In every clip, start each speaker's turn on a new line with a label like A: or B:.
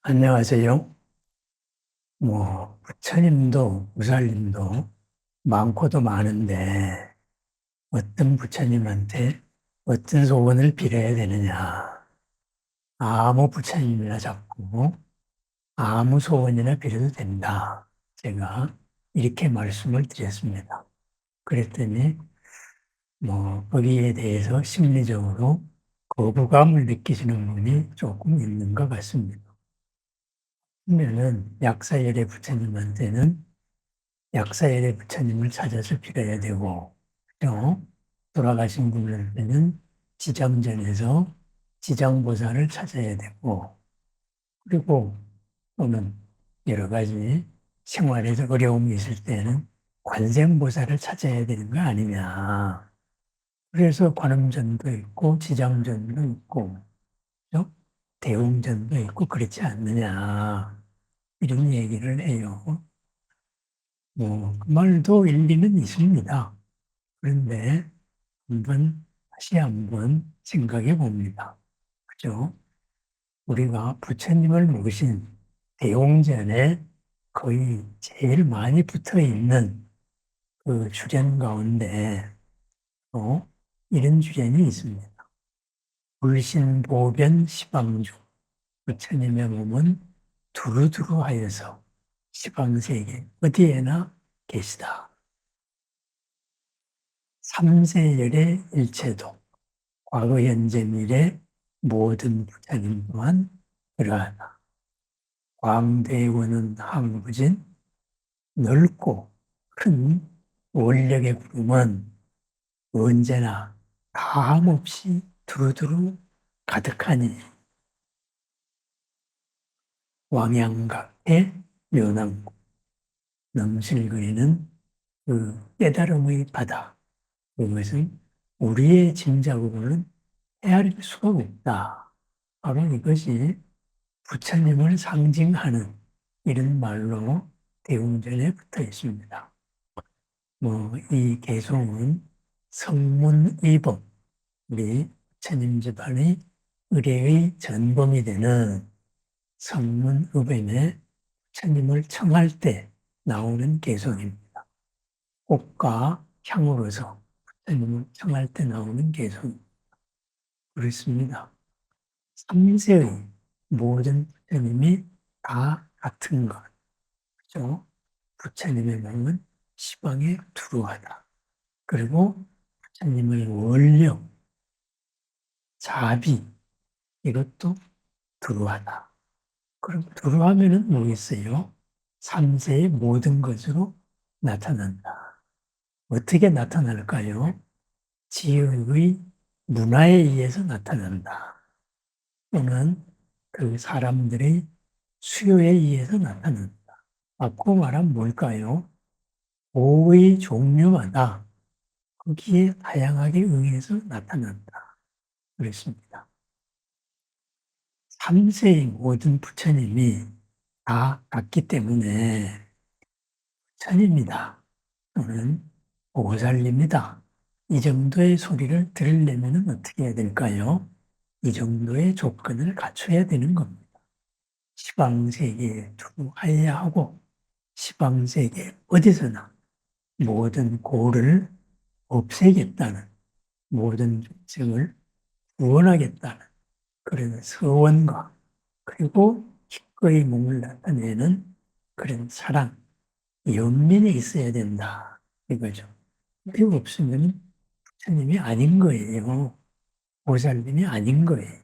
A: 안녕하세요. 부처님도 무살님도 많고도 많은데 어떤 부처님한테 어떤 소원을 빌어야 되느냐. 아무 부처님이나 잡고 아무 소원이나 빌어도 된다. 제가 이렇게 말씀을 드렸습니다. 그랬더니 거기에 대해서 심리적으로 거부감을 느끼시는 분이 조금 있는 것 같습니다. 그러면은 약사열의 부처님한테는 약사열의 부처님을 찾아서 빌어야 되고, 또 돌아가신 분들한테는 지장전에서 지장보살을 찾아야 되고, 그리고 또는 여러 가지 생활에서 어려움이 있을 때는 관세음보살을 찾아야 되는 거 아니냐. 그래서 관음전도 있고 지장전도 있고 그죠? 대웅전도 있고 그렇지 않느냐 이런 얘기를 해요. 그 말도 일리는 있습니다. 그런데 다시 한번 생각해 봅니다. 그죠? 우리가 부처님을 모신 대웅전에 거의 제일 많이 붙어 있는 그 주전 가운데 또 이런 주전이 있습니다. 불신보변 시방주. 부처님의 몸은 두루두루하여서 시방세계 어디에나 계시다. 삼세열의 일체도 과거 현재 미래 모든 부처님 또한 그러하다. 광대원은 항부진 넓고 큰 원력의 구름은 언제나 다함없이 두루두루 가득하니 왕양각의 면왕국 넘실거리는 그 깨달음의 바다, 그것은 우리의 짐작으로는 헤아릴 수가 없다. 바로 이것이 부처님을 상징하는 이런 말로 대웅전에 붙어 있습니다. 이 개송은 성문의법, 우리 부처님 집안의 의례의 전범이 되는 성문의법에 부처님을 청할 때 나오는 개송입니다. 꽃과 향으로서 부처님을 청할 때 나오는 개송. 그렇습니다. 삼세의 모든 부처님이 다 같은 것. 그죠? 부처님의 몸은 시방에 두루하다. 그리고 부처님의 원력, 자비, 이것도 두루하다. 그럼 두루하면은 뭐겠어요? 삼세의 모든 것으로 나타난다. 어떻게 나타날까요? 지역의 문화에 의해서 나타난다. 또는 그 사람들의 수요에 의해서 나타난다. 바꾸고 말하면 뭘까요? 오의 종류마다 거기에 다양하게 의해서 나타난다. 그렇습니다. 삼세의 모든 부처님이 다 같기 때문에 부처님이다. 또는 보살입니다. 이 정도의 소리를 들으려면 어떻게 해야 될까요? 이 정도의 조건을 갖춰야 되는 겁니다. 시방세계에 두루하여야 하고 시방세계 어디서나 모든 고를 없애겠다는 모든众생을 구원하겠다는 그런 서원과 그리고 기꺼이 몸을 나타내는 그런 사랑, 연민이 있어야 된다. 이거죠. 이게 없으면 부처님이 아닌 거예요. 보살님이 아닌 거예요.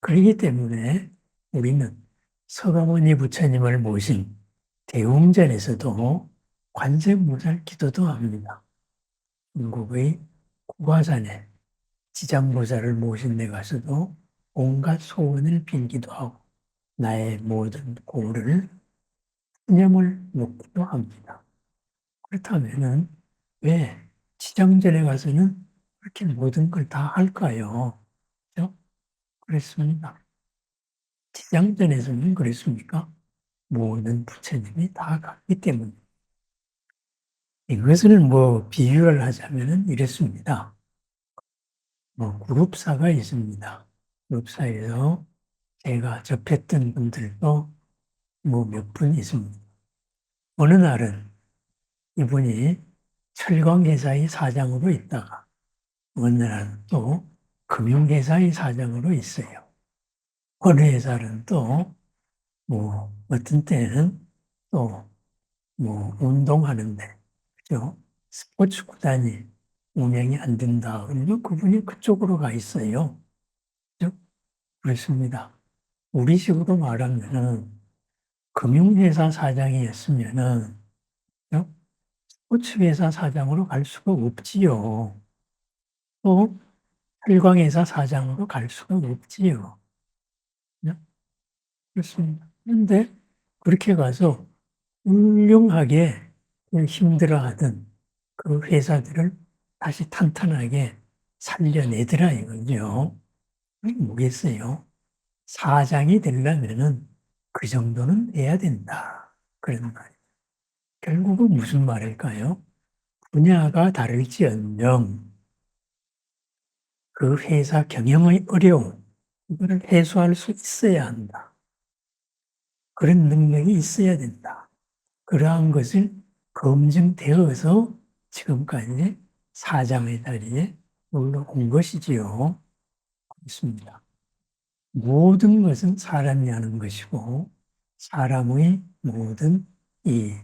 A: 그렇기 때문에 우리는 서가모니 부처님을 모신 대웅전에서도 관세음보살 기도도 합니다. 중국의 국화산에 지장보살을 모신 데 가서도 온갖 소원을 빌기도 하고 나의 모든 고를 푸념을 놓기도 합니다. 그렇다면은 왜 지장전에 가서는 그렇게 모든 걸 다 할까요? 그렇죠? 그랬습니다. 지장전에서는 그랬습니까? 모든 부처님이 다 같기 때문에. 이것을 비유를 하자면은 이랬습니다. 그룹사가 있습니다. 그룹사에서 제가 접했던 분들도 뭐 몇 분 있습니다. 어느 날은 이분이 철강회사의 사장으로 있다가 어느 날은 또 금융회사의 사장으로 있어요. 어느 회사는 또 뭐 어떤 때는 또 뭐 운동하는데 그죠? 스포츠 구단이 운영이 안 된다. 그러면 그분이 그쪽으로 가 있어요. 그죠? 그렇습니다. 우리식으로 말하면은 금융회사 사장이었으면은 그죠? 스포츠회사 사장으로 갈 수가 없지요. 또 혈광회사 사장으로 갈 수가 없지요. 그죠? 그렇습니다. 그런데 그렇게 가서 훌륭하게 힘들어하던 그 회사들을 다시 탄탄하게 살려내더라 이거죠. 그게 뭐겠어요? 사장이 되려면은 그 정도는 해야 된다. 그런 말이에요. 결국은 무슨 말일까요? 분야가 다를지언정 그 회사 경영의 어려움, 이거를 해소할 수 있어야 한다. 그런 능력이 있어야 된다. 그러한 것을 검증되어서 지금까지 사장의 자리에 올라온 것이지요. 그렇습니다. 모든 것은 사람이 하는 것이고 사람의 모든 이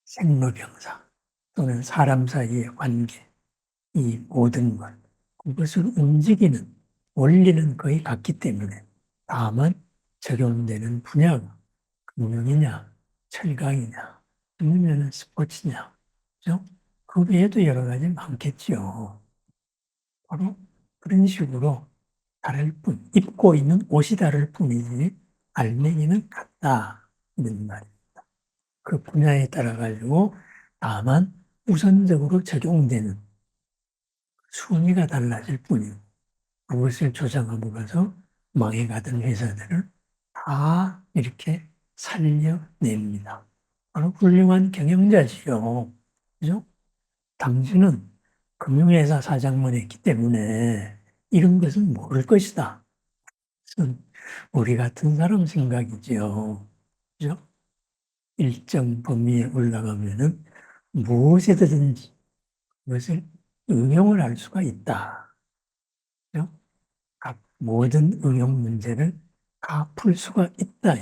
A: 생로병사 또는 사람 사이의 관계, 이 모든 것, 그것을 움직이는 원리는 거의 같기 때문에 다만 적용되는 분야가 금융이냐, 철강이냐, 아니면 스포츠냐, 그죠? 그 외에도 여러 가지 많겠죠. 바로 그런 식으로 다를 뿐, 입고 있는 옷이 다를 뿐이지 알맹이는 같다. 이런 말입니다. 그 분야에 따라 가지고 다만 우선적으로 적용되는 순위가 달라질 뿐이고 그것을 조장함으로써 망해가던 회사들을 다 이렇게 살려냅니다. 바로 훌륭한 경영자지요. 그죠? 당신은 금융회사 사장만 했기 때문에 이런 것은 모를 것이다. 그것은 우리 같은 사람 생각이지요. 그죠? 일정 범위에 올라가면은 무엇이든지 그것을 응용을 할 수가 있다. 그죠? 각 모든 응용 문제를 다 풀 수가 있다.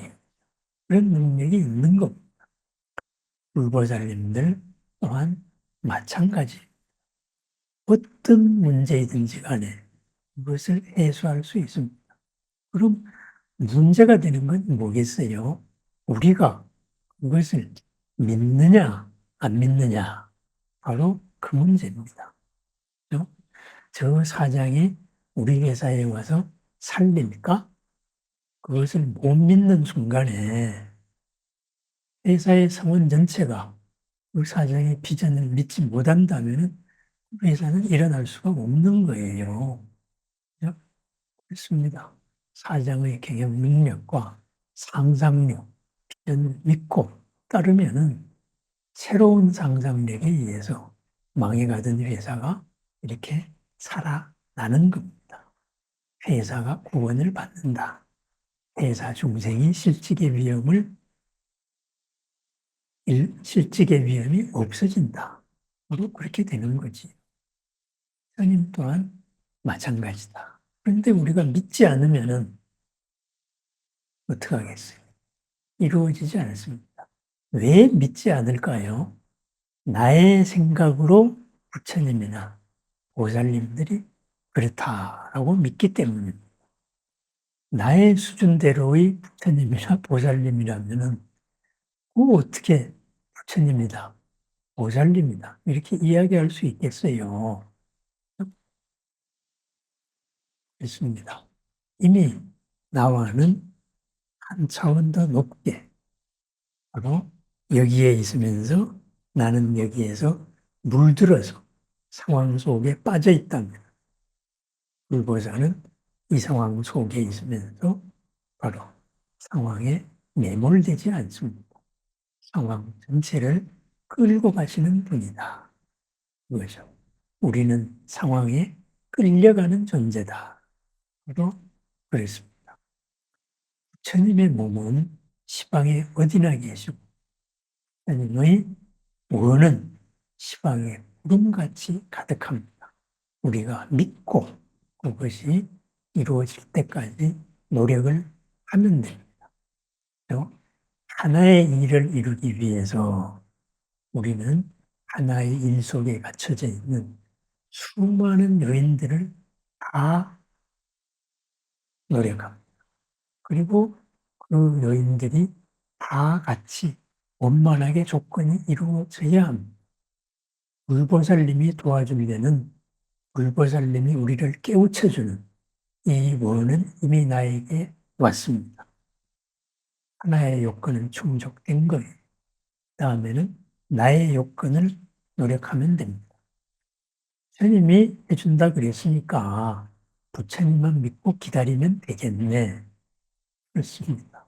A: 그런 능력이 있는 겁니다. 불보살님들 또한 마찬가지. 어떤 문제이든지 간에 그것을 해소할 수 있습니다. 그럼 문제가 되는 건 뭐겠어요? 우리가 그것을 믿느냐, 안 믿느냐. 바로 그 문제입니다. 그죠? 저 사장이 우리 회사에 와서 살릴까? 그것을 못 믿는 순간에 회사의 성원 전체가 그 사장의 비전을 믿지 못한다면 회사는 일어날 수가 없는 거예요. 그죠? 그렇습니다. 사장의 경영 능력과 상상력, 비전을 믿고 따르면은 새로운 상상력에 의해서 망해가던 회사가 이렇게 살아나는 겁니다. 회사가 구원을 받는다. 회사 중생이 실직의 위험이 없어진다. 바로 그렇게 되는 거지. 스님 또한 마찬가지다. 그런데 우리가 믿지 않으면은 어떡하겠어요? 이루어지지 않습니다. 왜 믿지 않을까요? 나의 생각으로 부처님이나 보살님들이 그렇다라고 믿기 때문입니다. 나의 수준대로의 부처님이나 보살님이라면은 어떻게 부처님이다, 보살님이다 이렇게 이야기할 수 있겠어요. 그렇습니다. 이미 나와는 한 차원 더 높게 바로 여기에 있으면서 나는 여기에서 물들어서 상황 속에 빠져 있다면 불보살은 이 상황 속에 있으면서 바로 상황에 매몰되지 않습니다. 상황 전체를 끌고 가시는 분이다. 그것이죠. 우리는 상황에 끌려가는 존재다. 바로 그랬습니다. 부처님의 몸은 시방에 어디나 계시고 부처님의 원은 시방에 구름같이 가득합니다. 우리가 믿고 그것이 이루어질 때까지 노력을 하면 됩니다. 하나의 일을 이루기 위해서 우리는 하나의 일 속에 갇혀져 있는 수많은 요인들을 다 노력합니다. 그리고 그 요인들이 다 같이 원만하게 조건이 이루어져야 합니다. 불보살님이 도와주려는 불보살님이 우리를 깨우쳐주는 이 원은 이미 나에게 왔습니다. 하나의 요건은 충족된 거예요. 다음에는 나의 요건을 노력하면 됩니다. 부처님이 해준다 그랬으니까 부처님만 믿고 기다리면 되겠네. 그렇습니다.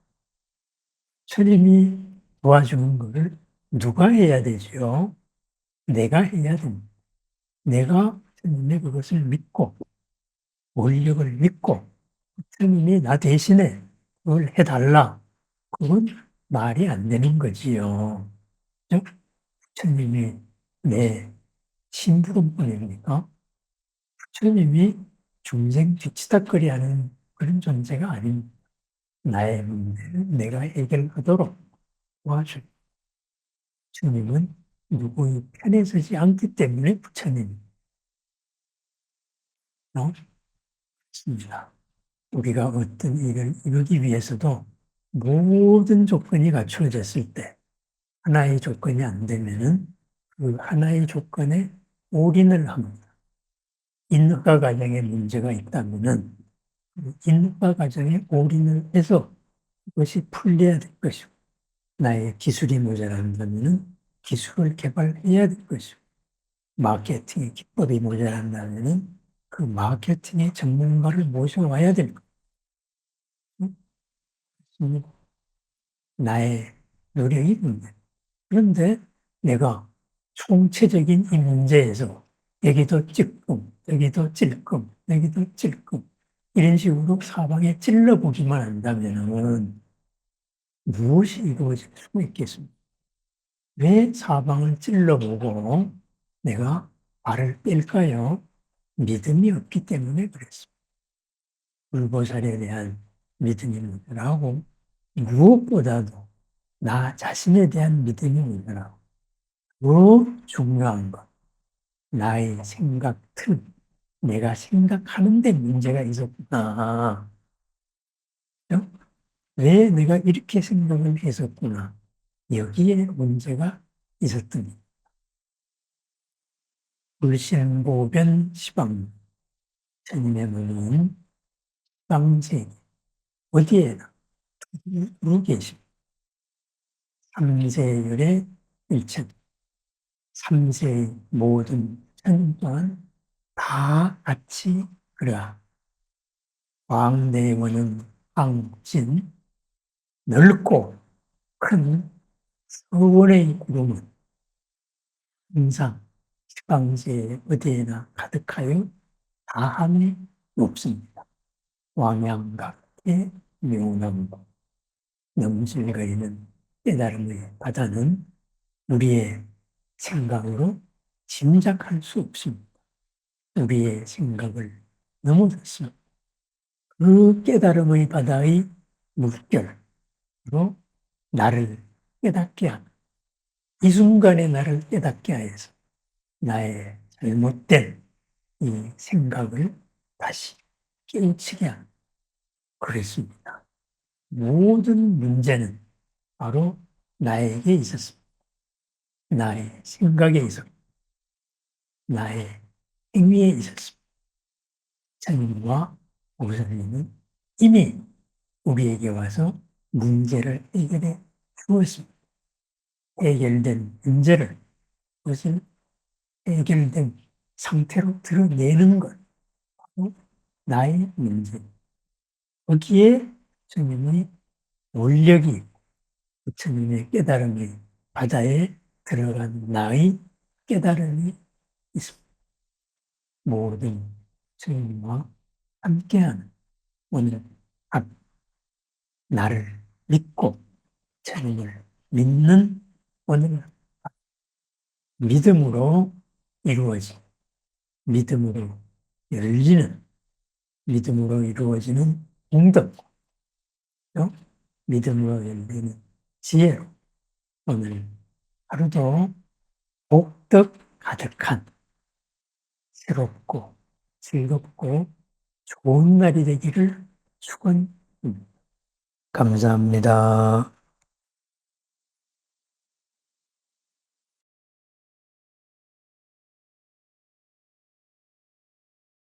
A: 부처님이 도와주는 것을 누가 해야 되죠? 내가 해야 됩니다. 내가 부처님의 그것을 믿고 원력을 믿고 부처님이 나 대신에 그걸 해달라. 그건 말이 안 되는 거지요. 부처님이 내 심부름꾼입니까? 부처님이 중생 뒤치다거리 하는 그런 존재가 아닙니다. 나의 문제를 내가 해결하도록 도와줄. 부처님은 누구의 편에 서지 않기 때문에 부처님입니다. 그렇습니다. 우리가 어떤 일을 이루기 위해서도 모든 조건이 갖추어졌을 때 하나의 조건이 안 되면은 그 하나의 조건에 올인을 합니다. 인허가 과정에 문제가 있다면은 인허가 과정에 올인을 해서 그것이 풀려야 될 것이고, 나의 기술이 모자란다면은 기술을 개발해야 될 것이고, 마케팅의 기법이 모자란다면은 그 마케팅의 전문가를 모셔와야 될 것입니다. 나의 노력이 문제. 그런데 내가 총체적인 이 문제에서 여기도 찔끔, 여기도 찔끔, 여기도 찔끔 이런 식으로 사방에 찔러보기만 한다면 무엇이 이루어질 수가 있겠습니까? 왜 사방을 찔러보고 내가 발을 뺄까요? 믿음이 없기 때문에 그랬습니다. 불보살에 대한 믿음이 문제라고 무엇보다도 나 자신에 대한 믿음이 문제라고 더 중요한 것 나의 생각 틀 내가 생각하는 데 문제가 있었구나. 왜 내가 이렇게 생각을 했었구나. 여기에 문제가 있었더니 불신보변 시방 스님의 문은 시방제 어디에나 두루 계십니다. 삼세율의 일천 삼세의 모든 천 또한 다 같이 그러하 광대원은 황진 넓고 큰 서원의 구름은 항상 시방제 어디에나 가득하여 다함이 없습니다. 왕양각의 명랑과 넘실거리는 깨달음의 바다는 우리의 생각으로 짐작할 수 없습니다. 우리의 생각을 넘어섰습니다. 그 깨달음의 바다의 물결로 나를 깨닫게 하는 이 순간에 나를 깨닫게 하여서 나의 잘못된 이 생각을 다시 깨우치게 하는 그랬습니다. 모든 문제는 바로 나에게 있었습니다. 나의 생각에 있었고 나의 행위에 있었습니다. 부처님과 보살님은 이미 우리에게 와서 문제를 해결해 주었습니다. 해결된 문제를 그것을 해결된 상태로 드러내는 것 바로 나의 문제. 거기에 부처님의 원력이 있고 부처님의 깨달음의 바다에 들어간 나의 깨달음이 있습니다. 모든 부처님과 함께하는 오늘 나를 믿고 주님을 믿는 오늘 믿음으로 이루어진 믿음으로 열리는 믿음으로 이루어지는 공덕, 믿음으로 열리는 지혜로 오늘 하루도 복덕 가득한 새롭고 즐겁고 좋은 날이 되기를 축원합니다. 감사합니다.